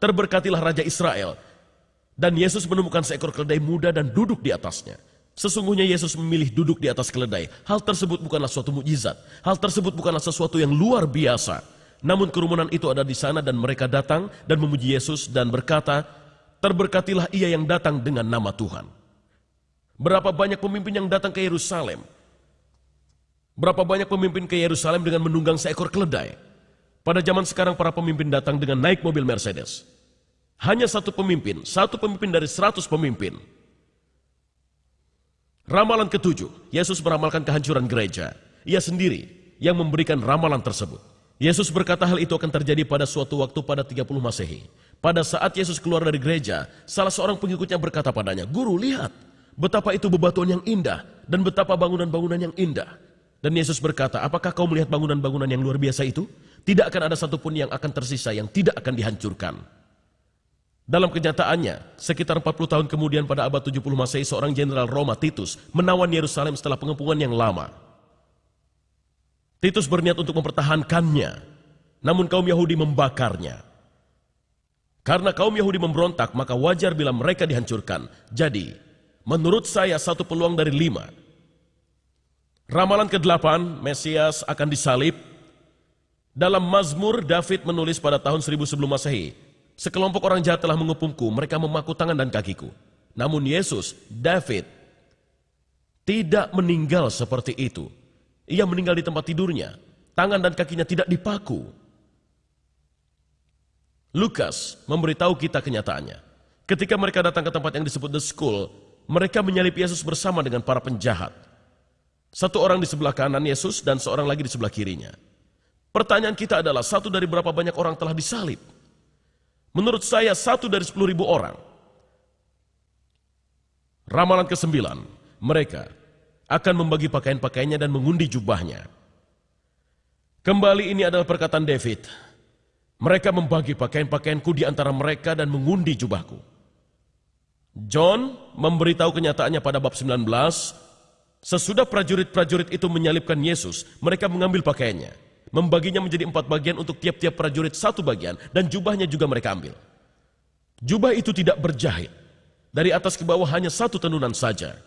Terberkatilah Raja Israel. Dan Yesus menemukan seekor keledai muda dan duduk di atasnya. Sesungguhnya Yesus memilih duduk di atas keledai. Hal tersebut bukanlah suatu mukjizat. Hal tersebut bukanlah sesuatu yang luar biasa. Namun kerumunan itu ada di sana dan mereka datang dan memuji Yesus dan berkata, terberkatilah ia yang datang dengan nama Tuhan. Berapa banyak pemimpin yang datang ke Yerusalem? Berapa banyak pemimpin ke Yerusalem dengan menunggang seekor keledai? Pada zaman sekarang para pemimpin datang dengan naik mobil Mercedes. Hanya satu pemimpin dari 100 pemimpin. Ramalan ketujuh, Yesus meramalkan kehancuran gereja. Ia sendiri yang memberikan ramalan tersebut. Yesus berkata hal itu akan terjadi pada suatu waktu pada 30 Masehi. Pada saat Yesus keluar dari gereja, salah seorang pengikutnya berkata padanya, "Guru, lihat, betapa itu bebatuan yang indah dan betapa bangunan-bangunan yang indah." Dan Yesus berkata, "Apakah kau melihat bangunan-bangunan yang luar biasa itu? Tidak akan ada satupun yang akan tersisa yang tidak akan dihancurkan." Dalam kenyataannya, sekitar 40 tahun kemudian pada abad 70 Masehi, seorang jenderal Roma, Titus, menawan Yerusalem setelah pengepungan yang lama. Titus berniat untuk mempertahankannya, namun kaum Yahudi membakarnya. Karena kaum Yahudi memberontak, maka wajar bila mereka dihancurkan. Jadi, menurut saya satu peluang dari 5. Ramalan ke-8, Mesias akan disalib. Dalam Mazmur, David menulis pada tahun 1000 sebelum Masehi, sekelompok orang jahat telah mengepungku, mereka memaku tangan dan kakiku. Namun Yesus, David, tidak meninggal seperti itu. Ia meninggal di tempat tidurnya, tangan dan kakinya tidak dipaku. Lukas memberitahu kita kenyataannya. Ketika mereka datang ke tempat yang disebut The School, mereka menyalib Yesus bersama dengan para penjahat. Satu orang di sebelah kanan Yesus dan seorang lagi di sebelah kirinya. Pertanyaan kita adalah, satu dari berapa banyak orang telah disalib? Menurut saya, 1 dari 10.000 orang. Ramalan ke-9, mereka akan membagi pakaian-pakaiannya dan mengundi jubahnya. Kembali ini adalah perkataan David. Mereka membagi pakaian-pakaianku di antara mereka dan mengundi jubahku. John memberitahu kenyataannya pada bab 19, sesudah prajurit-prajurit itu menyalibkan Yesus, mereka mengambil pakaiannya, membaginya menjadi 4 bagian untuk tiap-tiap prajurit 1 bagian, dan jubahnya juga mereka ambil. Jubah itu tidak berjahit, dari atas ke bawah hanya 1 tenunan saja.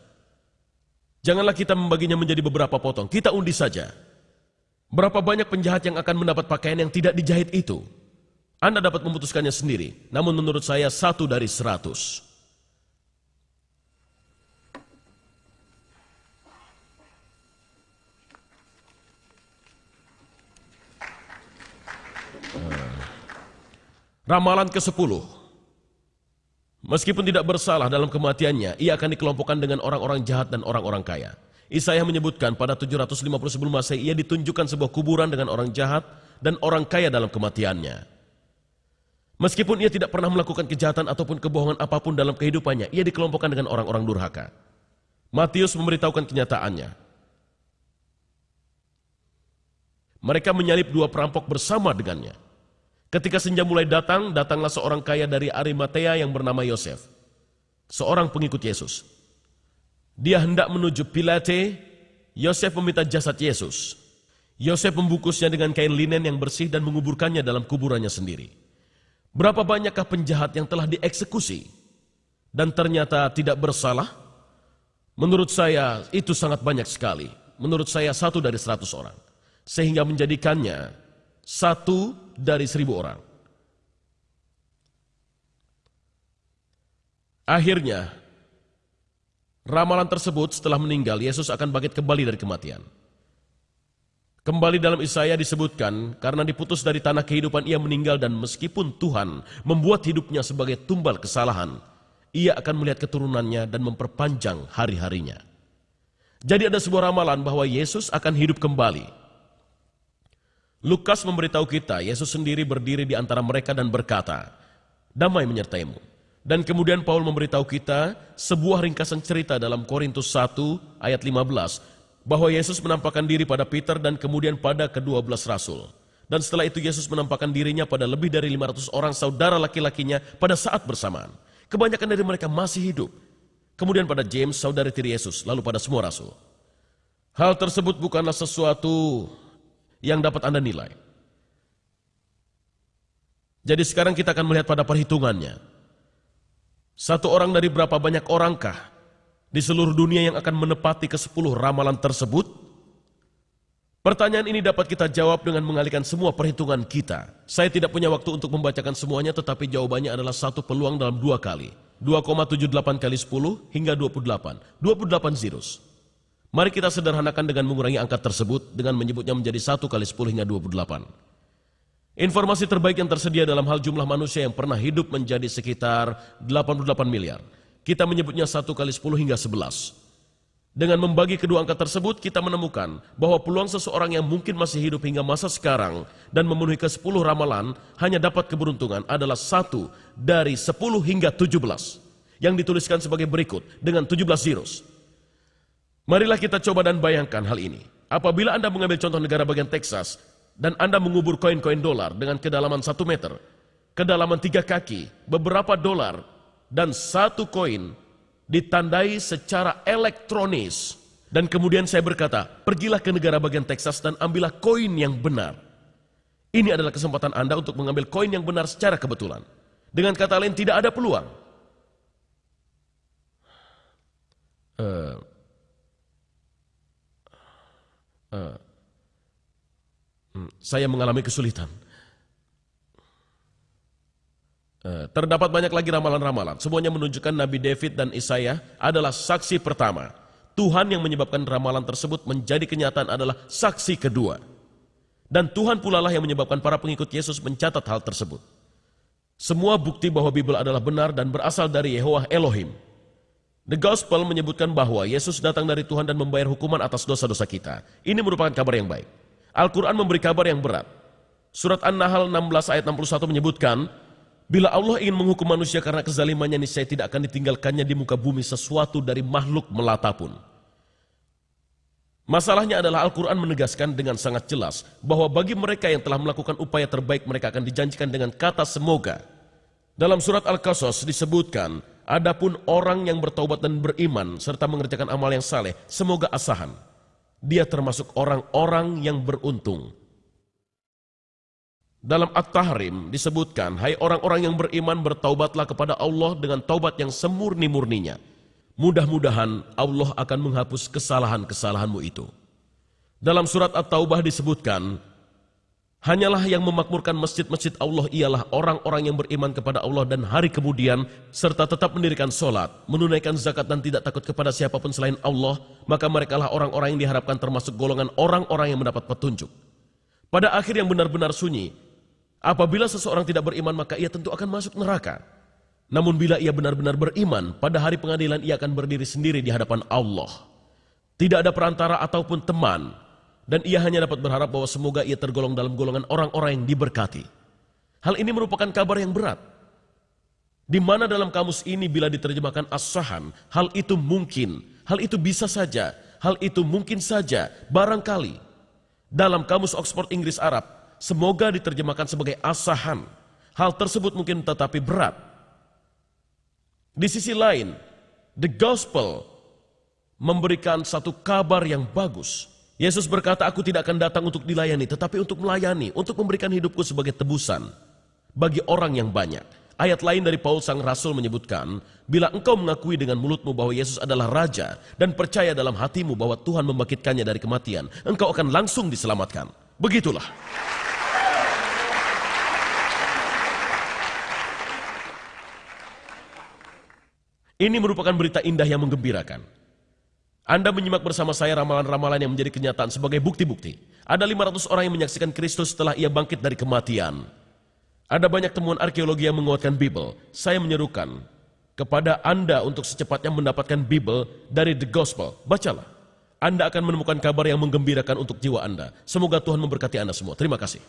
Janganlah kita membaginya menjadi beberapa potong, kita undi saja. Berapa banyak penjahat yang akan mendapat pakaian yang tidak dijahit itu? Anda dapat memutuskannya sendiri, namun menurut saya 1 dari 100. Ramalan ke-10. Meskipun tidak bersalah dalam kematiannya, ia akan dikelompokkan dengan orang-orang jahat dan orang-orang kaya. Yesaya menyebutkan pada 750 sebelum Masehi ia ditunjukkan sebuah kuburan dengan orang jahat dan orang kaya dalam kematiannya. Meskipun ia tidak pernah melakukan kejahatan ataupun kebohongan apapun dalam kehidupannya, ia dikelompokkan dengan orang-orang durhaka. Matius memberitahukan kenyataannya. Mereka menyalib 2 perampok bersama dengannya. Ketika senja mulai datang, datanglah seorang kaya dari Arimatea yang bernama Yosef, seorang pengikut Yesus. Dia hendak menuju Pilate. Yosef meminta jasad Yesus. Yosef membungkusnya dengan kain linen yang bersih dan menguburkannya dalam kuburannya sendiri. Berapa banyakkah penjahat yang telah dieksekusi dan ternyata tidak bersalah? Menurut saya itu sangat banyak sekali. Menurut saya 1 dari 100 orang. Sehingga menjadikannya 1 dari 1000 orang. Akhirnya, ramalan tersebut setelah meninggal, Yesus akan bangkit kembali dari kematian. Kembali dalam Yesaya disebutkan, karena diputus dari tanah kehidupan ia meninggal, dan meskipun Tuhan membuat hidupnya sebagai tumbal kesalahan, ia akan melihat keturunannya dan memperpanjang hari-harinya. Jadi ada sebuah ramalan bahwa Yesus akan hidup kembali. Lukas memberitahu kita, Yesus sendiri berdiri di antara mereka dan berkata, "Damai menyertaimu." Dan kemudian Paul memberitahu kita sebuah ringkasan cerita dalam Korintus 1 ayat 15, bahwa Yesus menampakkan diri pada Peter dan kemudian pada ke-12 rasul. Dan setelah itu Yesus menampakkan dirinya pada lebih dari 500 orang saudara laki-lakinya pada saat bersamaan. Kebanyakan dari mereka masih hidup. Kemudian pada James, saudari tiri Yesus, lalu pada semua rasul. Hal tersebut bukanlah sesuatu yang dapat Anda nilai. Jadi sekarang kita akan melihat pada perhitungannya. Satu orang dari berapa banyak orangkah di seluruh dunia yang akan menepati ke-10 ramalan tersebut? Pertanyaan ini dapat kita jawab dengan mengalihkan semua perhitungan kita. Saya tidak punya waktu untuk membacakan semuanya, tetapi jawabannya adalah satu peluang dalam 2 kali. 2,78 kali 10 hingga 28. 28 zeros. Mari kita sederhanakan dengan mengurangi angka tersebut dengan menyebutnya menjadi 1 kali 10 hingga 28. Informasi terbaik yang tersedia dalam hal jumlah manusia yang pernah hidup menjadi sekitar 88 miliar. Kita menyebutnya 1 kali 10 hingga 11. Dengan membagi kedua angka tersebut, kita menemukan bahwa peluang seseorang yang mungkin masih hidup hingga masa sekarang dan memenuhi ke-10 ramalan hanya dapat keberuntungan adalah 1 dari 10 hingga 17. Yang dituliskan sebagai berikut dengan 17 zeros. Marilah kita coba dan bayangkan hal ini. Apabila Anda mengambil contoh negara bagian Texas, dan Anda mengubur koin-koin dolar dengan kedalaman 1 meter, kedalaman 3 kaki, beberapa dolar, dan 1 koin ditandai secara elektronis. Dan kemudian saya berkata, pergilah ke negara bagian Texas dan ambillah koin yang benar. Ini adalah kesempatan Anda untuk mengambil koin yang benar secara kebetulan. Dengan kata lain, tidak ada peluang. Saya mengalami kesulitan. Terdapat banyak lagi ramalan-ramalan. Semuanya menunjukkan Nabi David dan Isaiah adalah saksi pertama. Tuhan yang menyebabkan ramalan tersebut menjadi kenyataan adalah saksi kedua. Dan Tuhan pula lah yang menyebabkan para pengikut Yesus mencatat hal tersebut. Semua bukti bahwa Bible adalah benar dan berasal dari Yehovah Elohim. The Gospel menyebutkan bahwa Yesus datang dari Tuhan dan membayar hukuman atas dosa-dosa kita. Ini merupakan kabar yang baik. Al-Quran memberi kabar yang berat. Surat An-Nahl 16 ayat 61 menyebutkan, bila Allah ingin menghukum manusia karena kezalimannya, niscaya tidak akan ditinggalkannya di muka bumi sesuatu dari makhluk melata pun. Masalahnya adalah Al-Quran menegaskan dengan sangat jelas bahwa bagi mereka yang telah melakukan upaya terbaik, mereka akan dijanjikan dengan kata semoga. Dalam surat Al-Qasas disebutkan, adapun orang yang bertaubat dan beriman serta mengerjakan amal yang saleh, semoga asahan. Dia termasuk orang-orang yang beruntung. Dalam At-Tahrim disebutkan, hai orang-orang yang beriman, bertaubatlah kepada Allah dengan taubat yang semurni-murninya. Mudah-mudahan Allah akan menghapus kesalahan-kesalahanmu itu. Dalam surat At-Taubah disebutkan, hanyalah yang memakmurkan masjid-masjid Allah ialah orang-orang yang beriman kepada Allah dan hari kemudian, serta tetap mendirikan sholat, menunaikan zakat dan tidak takut kepada siapapun selain Allah, maka merekalah orang-orang yang diharapkan termasuk golongan orang-orang yang mendapat petunjuk. Pada akhir yang benar-benar sunyi, apabila seseorang tidak beriman maka ia tentu akan masuk neraka. Namun bila ia benar-benar beriman, pada hari pengadilan ia akan berdiri sendiri di hadapan Allah. Tidak ada perantara ataupun teman. Dan ia hanya dapat berharap bahwa semoga ia tergolong dalam golongan orang-orang yang diberkati. Hal ini merupakan kabar yang berat. Di mana dalam kamus ini bila diterjemahkan as-sahan, hal itu mungkin, hal itu bisa saja, hal itu mungkin saja, barangkali. Dalam kamus Oxford Inggris Arab, semoga diterjemahkan sebagai as-sahan. Hal tersebut mungkin tetapi berat. Di sisi lain, the gospel memberikan satu kabar yang bagus. Yesus berkata, aku tidak akan datang untuk dilayani, tetapi untuk melayani, untuk memberikan hidupku sebagai tebusan bagi orang yang banyak. Ayat lain dari Paulus sang Rasul menyebutkan, bila engkau mengakui dengan mulutmu bahwa Yesus adalah Raja dan percaya dalam hatimu bahwa Tuhan membangkitkannya dari kematian, engkau akan langsung diselamatkan. Begitulah. Ini merupakan berita indah yang menggembirakan. Anda menyimak bersama saya ramalan-ramalan yang menjadi kenyataan sebagai bukti-bukti. Ada 500 orang yang menyaksikan Kristus setelah ia bangkit dari kematian. Ada banyak temuan arkeologi yang menguatkan Bible. Saya menyerukan kepada Anda untuk secepatnya mendapatkan Bible dari The Gospel. Bacalah. Anda akan menemukan kabar yang menggembirakan untuk jiwa Anda. Semoga Tuhan memberkati Anda semua. Terima kasih.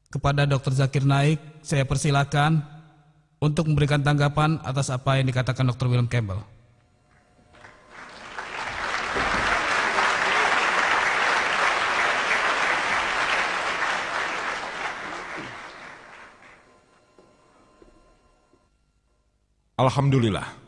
Kepada Dr. Zakir Naik, saya persilakan untuk memberikan tanggapan atas apa yang dikatakan Dr. William Campbell. Alhamdulillah.